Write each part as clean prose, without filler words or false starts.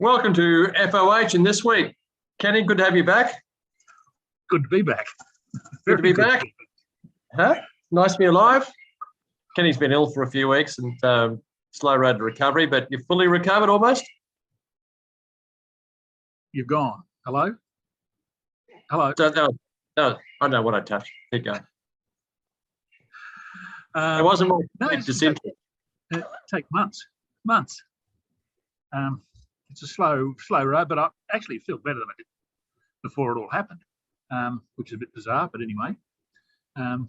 Welcome to FOH in this week. Kenny, good to have you back. Good to be back. Good to be back. Huh? Nice to be alive. Kenny's been ill for a few weeks and slow road to recovery, but you're fully recovered almost? You've gone. Hello? Hello? No, I know what I touched. Keep going. It wasn't my decision. It take months. It's a slow road, but I actually feel better than I did before it all happened, which is a bit bizarre, but anyway. You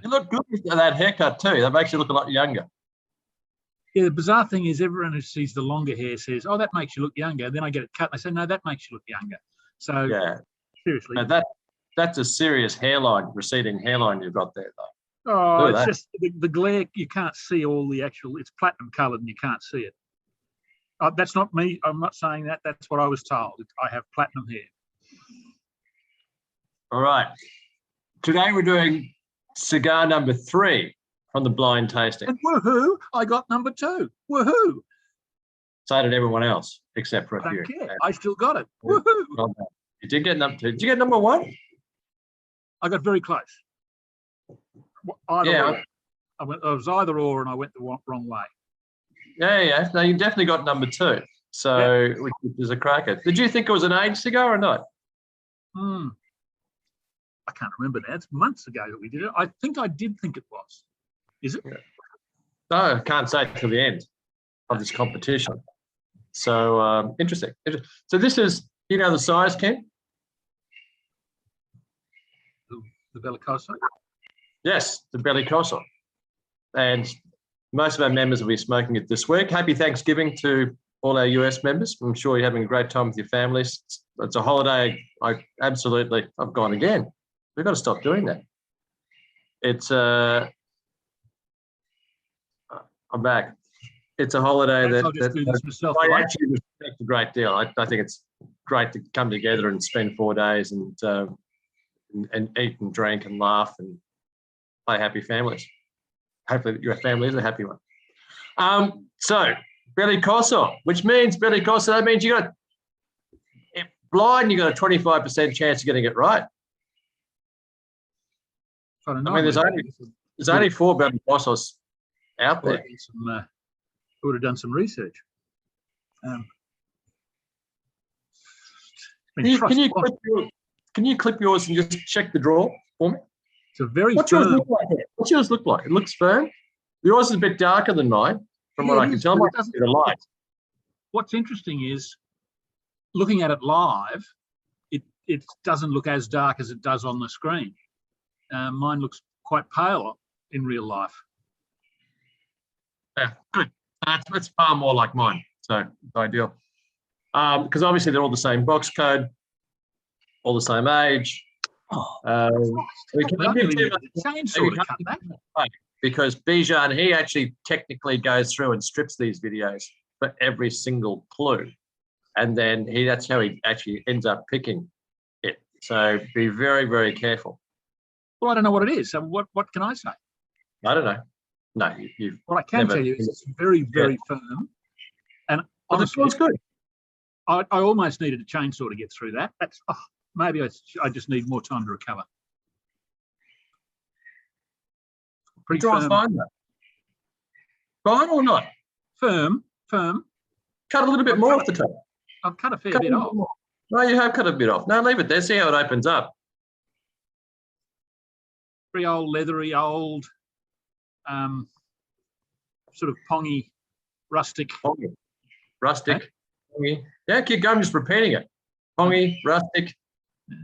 look good with that haircut too. That makes you look a lot younger. Yeah, the bizarre thing is everyone who sees the longer hair says, oh, that makes you look younger. Then I get it cut and I say, no, that makes you look younger. So yeah, seriously. No, that's a serious hairline, receding hairline you've got there though. Oh, it's just the glare. You can't see all the actual, it's platinum coloured and you can't see it. That's not me. I'm not saying that. That's what I was told. I have platinum hair. All right. Today we're doing cigar number 3 from the blind tasting. And woohoo, I got number 2. Woohoo. So did everyone else, except for a few. I don't care. I still got it. Woohoo. You did get number 2. Did you get number 1? I got very close. Either or. I was either or and I went the wrong way. Yeah. No, you definitely got number 2. So, yeah. Which is a cracker. Did you think it was an aged cigar or not? I can't remember now. It's months ago that we did it. I think I did think it was. Is it? Yeah. No, I can't say till the end of this competition. So, interesting. So this is, the size, Ken? The Bellicoso? Yes, the Bellicoso. And most of our members will be smoking it this week. Happy Thanksgiving to all our US members. I'm sure you're having a great time with your families. It's a holiday. I've gone again. We've got to stop doing that. I'm back. It's a holiday that I actually respect a great deal. I think it's great to come together and spend 4 days and eat and drink and laugh and play happy families. Hopefully your family is a happy one. So Bellicoso, which means Bellicoso, that means you got blind, you got a 25% chance of getting it right. I mean, there's only 4 Bellicosos out there. I would have done some research. Can you clip yours and just check the draw for me? It's a very What's yours look like? What's yours look like? It looks firm. Yours is a bit darker than mine, from what I can tell. The light. What's interesting is looking at it live, it doesn't look as dark as it does on the screen. Mine looks quite pale in real life. Yeah, good. That's far more like mine, so it's ideal. Because obviously they're all the same box code, all the same age. Because Bijan, he actually technically goes through and strips these videos for every single clue, and then that's how he actually ends up picking it. So be very, very careful. Well, I don't know what it is. So what can I say? I don't know. No, what I can tell you is it's very, very firm. And honestly, this one's good. I almost needed a chainsaw to get through that. Maybe I just need more time to recover. Pretty firm. Fine, though. Fine or not? Firm. Cut a little bit more off the top. I've cut a fair bit off. No, you have cut a bit off. No, leave it there. See how it opens up. Very old, leathery, sort of pongy, rustic. Rustic. Pongy. Yeah, keep going, just repeating it. Pongy, rustic. Yeah.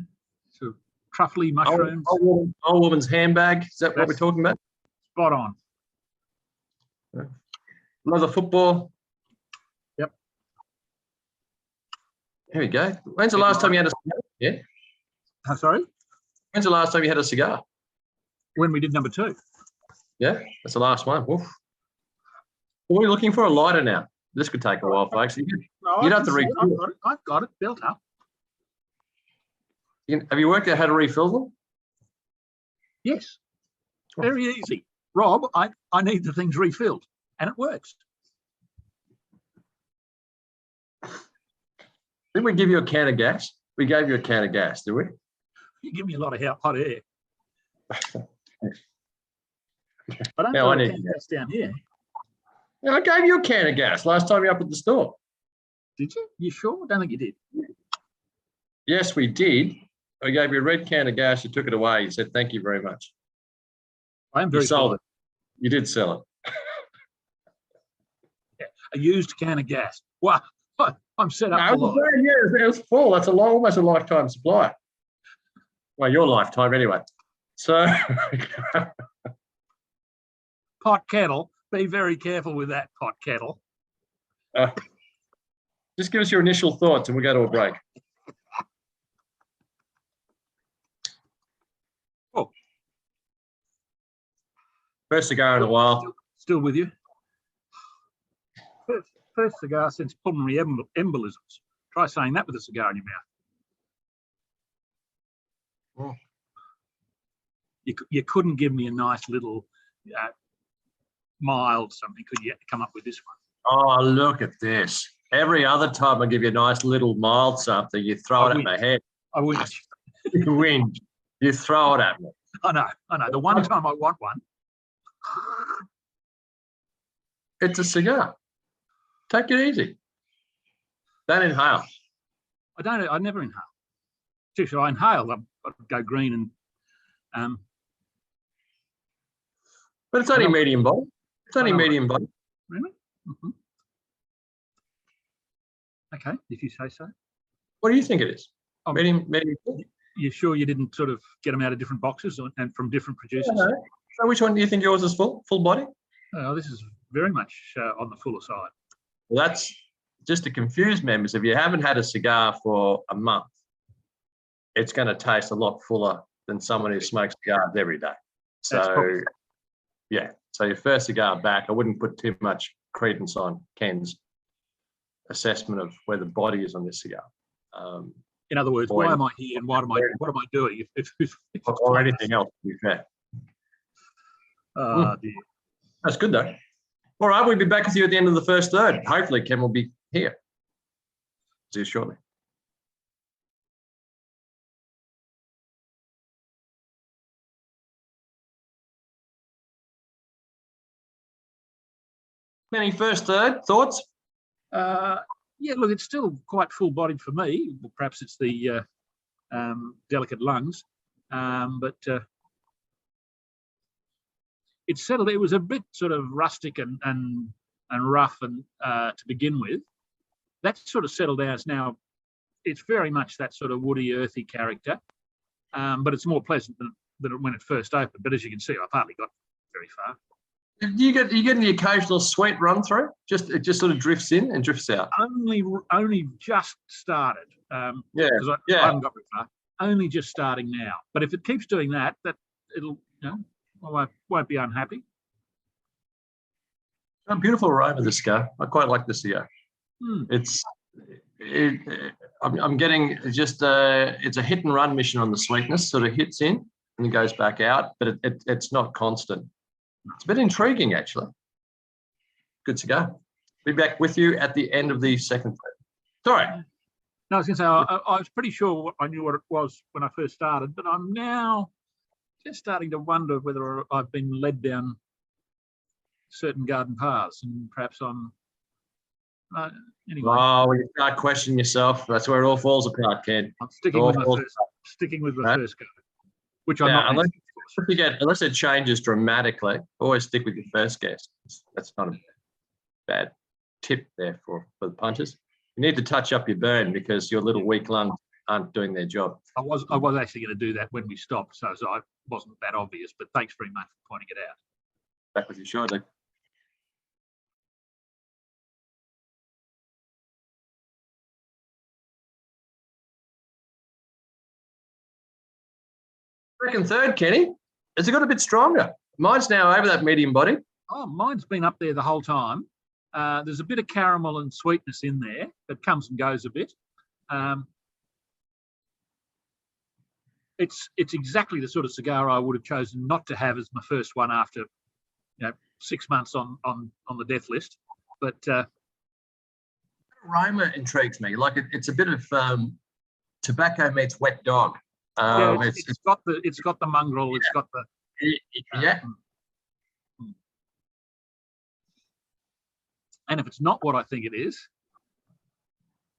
Sort of truffly mushrooms. Old woman's handbag. Is that what we're talking about? Spot on. Leather football. Yep. There we go. When's the last time you had a cigar? Yeah. I'm sorry? When's the last time you had a cigar? When we did number 2. Yeah, that's the last one. Oof. What are we looking for? A lighter now. This could take a while, folks. You'd have to refill it. I've got it built up. Have you worked out how to refill them? Yes. Very easy. Rob, I need the things refilled, and it works. Did we give you a can of gas? We gave you a can of gas, did we? You give me a lot of hot air. I don't Now have a can of gas down here. Yeah, I gave you a can of gas last time you were up at the store. Did you? You sure? I don't think you did. Yes, we did. I gave you a red can of gas. You took it away. You said, thank you very much. I am very You sold polite. it. You did sell it. Yeah, a used can of gas. Wow. I'm set up No, for life. yeah, it was full. That's almost a lifetime supply. Well, your lifetime anyway. So Pot kettle. Be very careful with that pot kettle. just give us your initial thoughts and we'll go to a break. Oh. First cigar in a while. Still with you. First cigar since pulmonary embolisms. Try saying that with a cigar in your mouth. Oh. You couldn't give me a nice little mild something, could you come up with this one? Oh, look at this. Every other time I give you a nice little mild something, you throw it at my head. I win. You win. You throw it at me. I know. The one time I want one. It's a cigar. Take it easy. Don't inhale. I never inhale. If I inhale, I'd go green and but it's only medium body. It's only medium body. Really? Mm-hmm. Okay, if you say so. What do you think it is? Medium. You sure you didn't sort of get them out of different boxes and from different producers? No. So which one do you think yours is full body? Oh, this is very much on the fuller side. Well, that's just to confuse members. If you haven't had a cigar for a month, it's going to taste a lot fuller than someone who smokes cigars every day. So, yeah. So your first cigar back, I wouldn't put too much credence on Ken's assessment of where the body is on this cigar. In other words, why am I here and what am I doing? Or anything else, to be fair. Dear. That's good though. All right, we'll be back with you at the end of the first third. Hopefully Ken will be here. See you shortly. Any first third thoughts? Yeah, look, it's still quite full-bodied for me. Well, perhaps it's the delicate lungs, but it's settled. It was a bit sort of rustic and rough and to begin with. That's sort of settled down. Now it's very much that sort of woody, earthy character, but it's more pleasant than when it first opened. But as you can see, I've hardly got very far. You get the occasional sweet run through. It just sort of drifts in and drifts out. Only just started. I haven't got very far. Only just starting now. But if it keeps doing that it'll, I won't be unhappy. A beautiful aroma, this cigar. I quite like this cigar. I'm getting just it's a hit and run mission on the sweetness. Sort of hits in and goes back out, but it's not constant. It's a bit intriguing, actually. Good cigar. Be back with you at the end of the second third. Sorry. No, I was going to say, I was pretty sure I knew what it was when I first started, but I'm now just starting to wonder whether I've been led down certain garden paths and perhaps I'm... anyway. Oh, when you start questioning yourself, that's where it all falls apart, Ken. I'm sticking with my first go, which I'm not... Unless it changes dramatically, always stick with your first guess. That's not a bad tip there for the punters. You need to touch up your burn because your little weak lungs aren't doing their job. I was actually going to do that when we stopped, so I wasn't that obvious, but thanks very much for pointing it out. Back with you shortly. Second, third, Kenny. Has it got a bit stronger? Mine's now over that medium body. Oh, mine's been up there the whole time. There's a bit of caramel and sweetness in there that comes and goes a bit. It's exactly the sort of cigar I would have chosen not to have as my first one after 6 months on the death list. But aroma intrigues me. Like it's a bit of tobacco meets wet dog. Yeah, it's got the mongrel. Yeah. It's got the yeah. And if it's not what I think it is,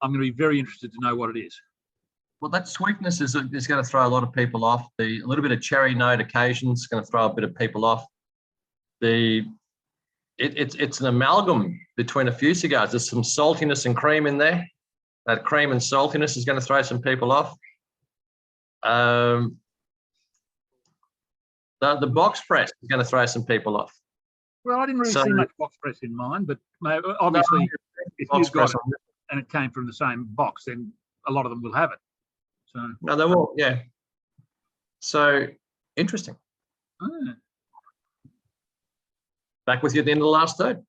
I'm going to be very interested to know what it is. Well, that sweetness is going to throw a lot of people off. A little bit of cherry note occasions is going to throw a bit of people off. It's an amalgam between a few cigars. There's some saltiness and cream in there. That cream and saltiness is going to throw some people off. The box press is going to throw some people off. Well, I didn't really see much box press in mine, but obviously, if you've got it and it came from the same box, then a lot of them will have it. So no, they will. Yeah. So interesting. Oh. Back with you at the end of the last third.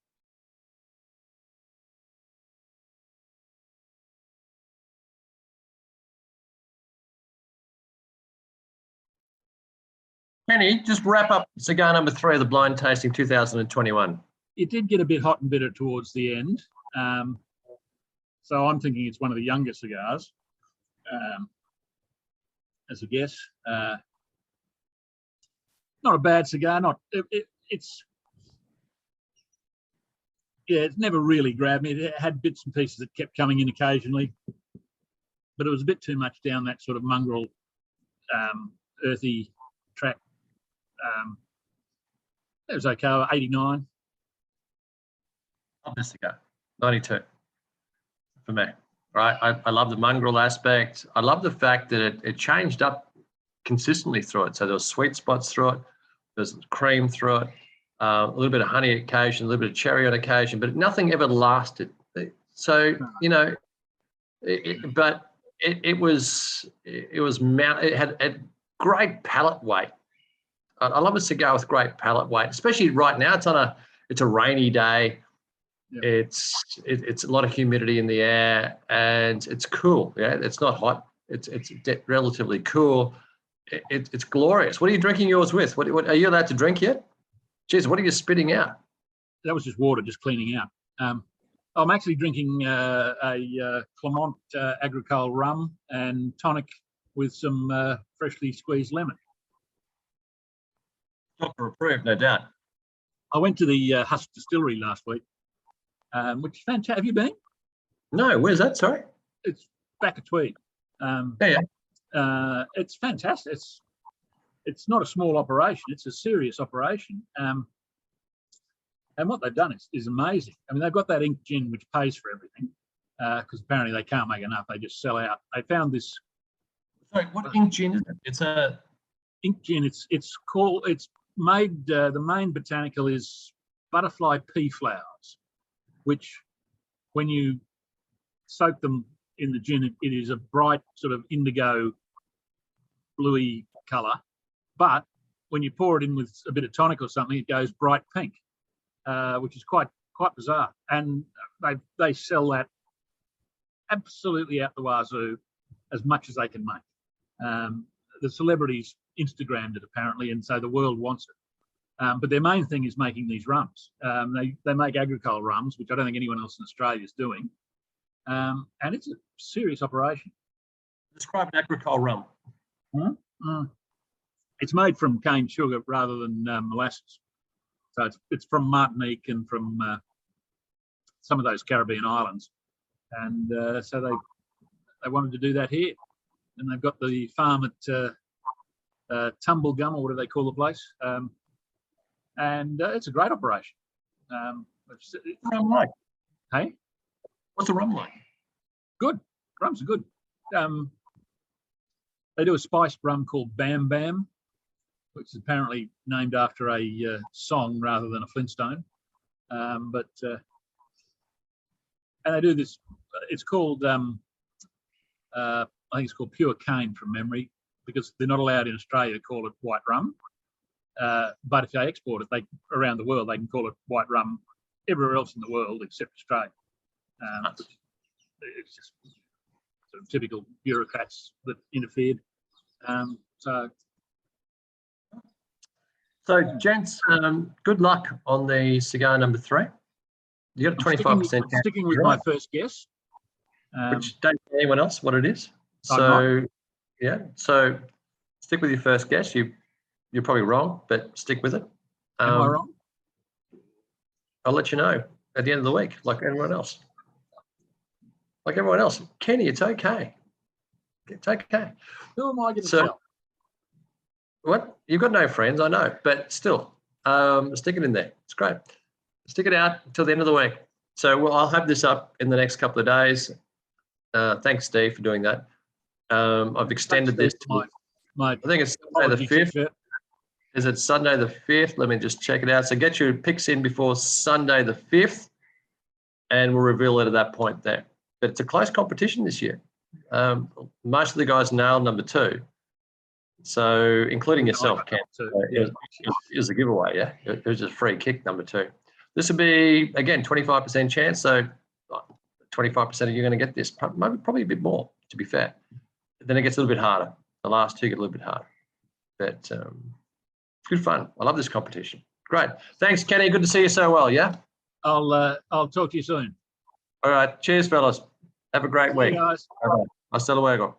Kenny, just wrap up cigar number 3 of the blind tasting 2021. It did get a bit hot and bitter towards the end. So I'm thinking it's one of the younger cigars, as a guess. Not a bad cigar. It's never really grabbed me. It had bits and pieces that kept coming in occasionally, but it was a bit too much down that sort of mongrel, earthy track. It was okay. 89. Love this cigar. 92 for me. Right. I love the mongrel aspect. I love the fact that it changed up consistently through it. So there was sweet spots through it. There's cream through it. A little bit of honey on occasion, a little bit of cherry on occasion, but nothing ever lasted. So you know, it had great palate weight. I love a cigar with great palate weight, especially right now. It's a rainy day. Yep. It's a lot of humidity in the air, and it's cool. Yeah, it's not hot. It's relatively cool. It's glorious. What are you drinking yours with? What are you allowed to drink yet? Jeez, what are you spitting out? That was just water, just cleaning out. I'm actually drinking a Clermont Agricole rum and tonic with some freshly squeezed lemon. Doctor approved, no doubt. I went to the Husk Distillery last week, which is fantastic. Have you been? No, where's that? Sorry. It's back at Tweed. It's fantastic. It's not a small operation. It's a serious operation. And what they've done is amazing. I mean, they've got that ink gin, which pays for everything, because apparently they can't make enough. They just sell out. They found this. Sorry, what ink gin is it? It's a ink gin. It's made. The main botanical is butterfly pea flowers, which, when you soak them in the gin, it is a bright sort of indigo, bluey colour. But when you pour it in with a bit of tonic or something, it goes bright pink, which is quite bizarre. And they sell that absolutely out the wazoo, as much as they can make. The celebrities Instagrammed it apparently, and so the world wants it. But their main thing is making these rums. They make agricole rums, which I don't think anyone else in Australia is doing. And it's a serious operation. Describe an agricole rum. It's made from cane sugar rather than molasses. So it's from Martinique and from some of those Caribbean islands. And so they wanted to do that here. And they've got the farm at Tumblegum, or what do they call the place? And it's a great operation. What's the rum like? Hey? What's the rum like? Good. Rums are good. They do a spiced rum called Bam Bam, which is apparently named after a song rather than a Flintstone. And they do this. It's called, I think it's called Pure Cane from memory, because they're not allowed in Australia to call it white rum. But if they export it, around the world, they can call it white rum everywhere else in the world except Australia. It's just sort of typical bureaucrats that interfered. So, gents, good luck on the cigar number 3. You got a 25%. Sticking with my first guess. Which don't tell anyone else what it is. I'm So, yeah. So stick with your first guess. You're probably wrong, but stick with it. Am I wrong? I'll let you know at the end of the week, like everyone else. Like everyone else. Kenny, it's okay. It's okay. Who am I going to tell? What? You've got no friends, I know, but still, stick it in there. It's great. Stick it out until the end of the week. So I'll have this up in the next couple of days. Thanks, Steve, for doing that. I've extended this to, I think it's Sunday the 5th. Is it Sunday the 5th? Let me just check it out. So get your picks in before Sunday the 5th, and we'll reveal it at that point there. But it's a close competition this year. Most of the guys nailed number 2. So including yourself, Ken. It was a giveaway, yeah? It was just a free kick, number 2. This would be, again, 25% chance. So 25% of you are going to get this, probably a bit more, to be fair. Then it gets a little bit harder. The last 2 get a little bit harder. But good fun. I love this competition. Great. Thanks, Kenny. Good to see you so well, yeah? I'll talk to you soon. All right. Cheers, fellas. Have a great week. Guys. Bye-bye. Hasta luego.